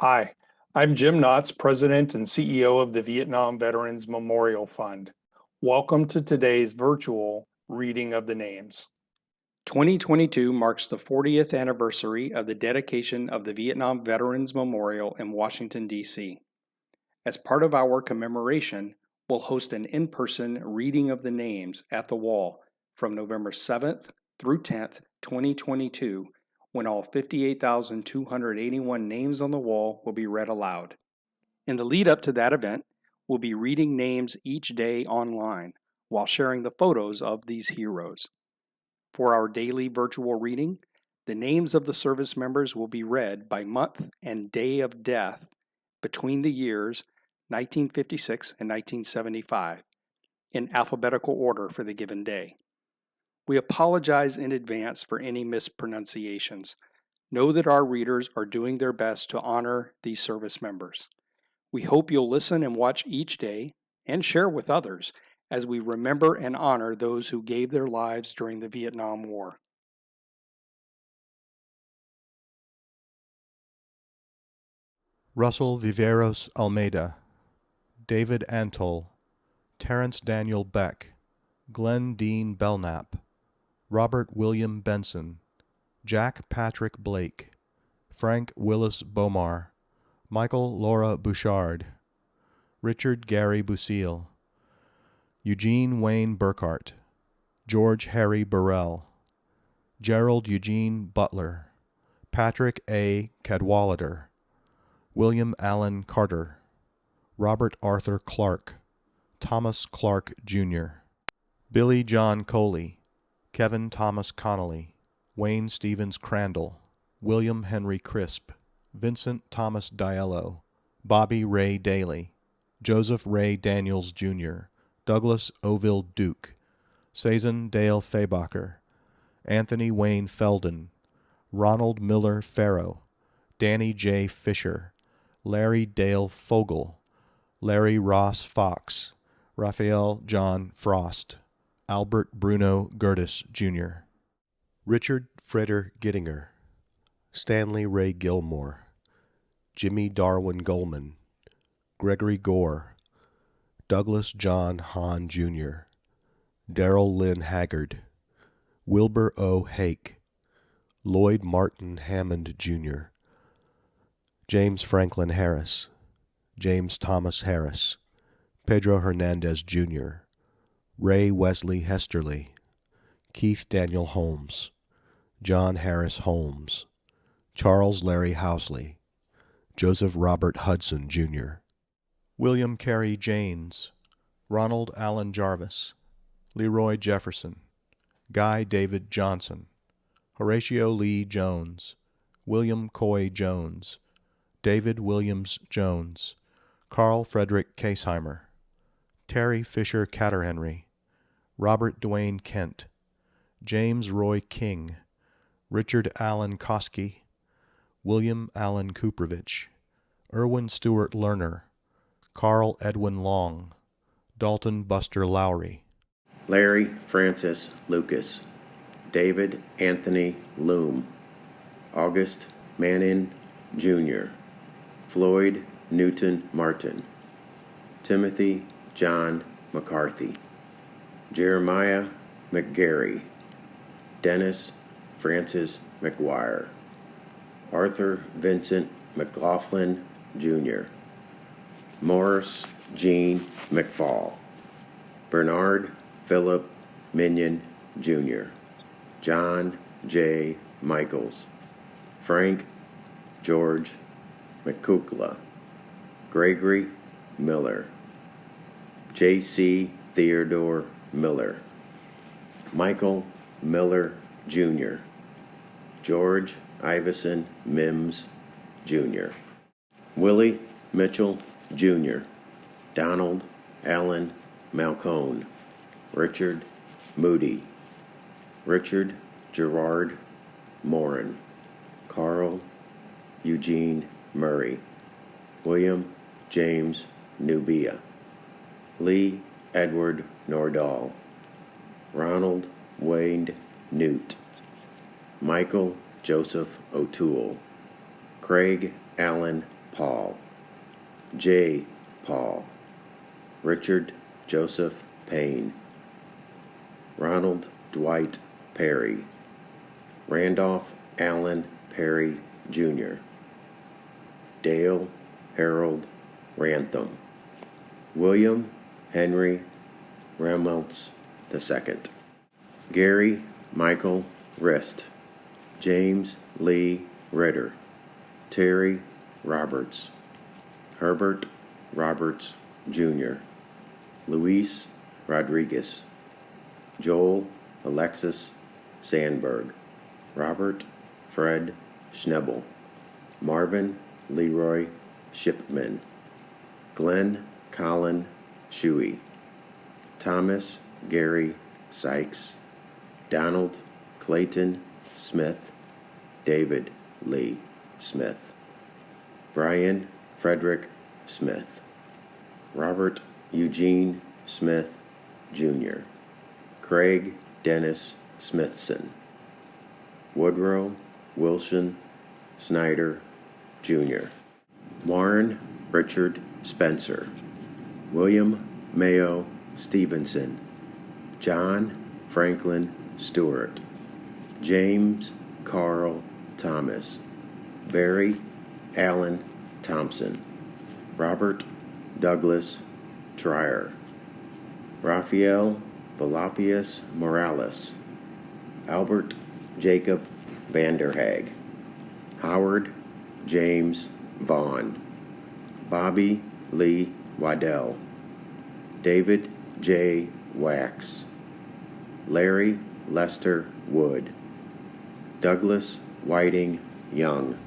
Hi, I'm Jim Knotts, President and CEO of the Vietnam Veterans Memorial Fund. Welcome to today's virtual reading of the names. 2022 marks the 40th anniversary of the dedication of the Vietnam Veterans Memorial in Washington, D.C. As part of our commemoration, we'll host an in-person reading of the names at the wall from November 7th through 10th, 2022, when all 58,281 names on the wall will be read aloud. In the lead up to that event, we'll be reading names each day online while sharing the photos of these heroes. For our daily virtual reading, the names of the service members will be read by month and day of death between the years 1956 and 1975 in alphabetical order for the given day. We apologize in advance for any mispronunciations. Know that our readers are doing their best to honor these service members. We hope you'll listen and watch each day and share with others as we remember and honor those who gave their lives during the Vietnam War. Russell Viveros Almeida, David Antol, Terrence Daniel Beck, Glenn Dean Belknap, Robert William Benson, Jack Patrick Blake, Frank Willis Bomar, Michael Laura Bouchard, Richard Gary Busille, Eugene Wayne Burkhart, George Harry Burrell, Gerald Eugene Butler, Patrick A. Cadwallader, William Allen Carter, Robert Arthur Clark, Thomas Clark, Jr., Billy John Coley, Kevin Thomas Connolly, Wayne Stevens Crandall, William Henry Crisp, Vincent Thomas Diallo, Bobby Ray Daly, Joseph Ray Daniels, Jr., Douglas Oville Duke, Sazen Dale Fabacher, Anthony Wayne Felden, Ronald Miller Farrow, Danny J. Fisher, Larry Dale Fogel, Larry Ross Fox, Raphael John Frost, Albert Bruno Gertis, Jr., Richard Freder Gittinger, Stanley Ray Gilmore, Jimmy Darwin Goldman, Gregory Gore, Douglas John Hahn, Jr., Darrell Lynn Haggard, Wilbur O. Hake, Lloyd Martin Hammond, Jr., James Franklin Harris, James Thomas Harris, Pedro Hernandez, Jr., Ray Wesley Hesterly, Keith Daniel Holmes, John Harris Holmes, Charles Larry Housley, Joseph Robert Hudson, Jr., William Carey Janes, Ronald Allen Jarvis, Leroy Jefferson, Guy David Johnson, Horatio Lee Jones, William Coy Jones, David Williams Jones, Carl Frederick Caseheimer, Terry Fisher Catterhenry, Robert Dwayne Kent, James Roy King, Richard Allen Koski, William Allen Kuprovich, Erwin Stewart Lerner, Carl Edwin Long, Dalton Buster Lowry, Larry Francis Lucas, David Anthony Loom, August Mannin, Jr., Floyd Newton Martin, Timothy John McCarthy, Jeremiah McGarry, Dennis Francis McGuire, Arthur Vincent McLaughlin, Jr., Morris Jean McFall, Bernard Philip Minion, Jr., John J. Michaels, Frank George McCukla, Gregory Miller, J.C. Theodore Miller, Michael Miller, Jr., George Iverson Mims, Jr., Willie Mitchell, Jr., Donald Allen Malcone, Richard Moody, Richard Gerard Morin, Carl Eugene Murray, William James Nubia, Lee Edward Nordahl, Ronald Wayne Newt, Michael Joseph O'Toole, Craig Allen Paul, J. Paul, Richard Joseph Payne, Ronald Dwight Perry, Randolph Allen Perry, Jr., Dale Harold Rantham, William Henry Remeltz II, Gary Michael Rist, James Lee Ritter, Terry Roberts, Herbert Roberts, Jr., Luis Rodriguez, Joel Alexis Sandberg, Robert Fred Schnebel, Marvin Leroy Shipman, Glenn Colin Shuey, Thomas Gary Sykes, Donald Clayton Smith, David Lee Smith, Brian Frederick Smith, Robert Eugene Smith, Jr., Craig Dennis Smithson, Woodrow Wilson Snyder, Jr., Warren Richard Spencer, William Mayo Stevenson, John Franklin Stewart, James Carl Thomas, Barry Allen Thompson, Robert Douglas Trier, Raphael Valapius Morales, Albert Jacob Vanderhaeg, Howard James Vaughn, Bobby Lee Waddell, David J. Wax, Larry Lester Wood, Douglas Whiting Young,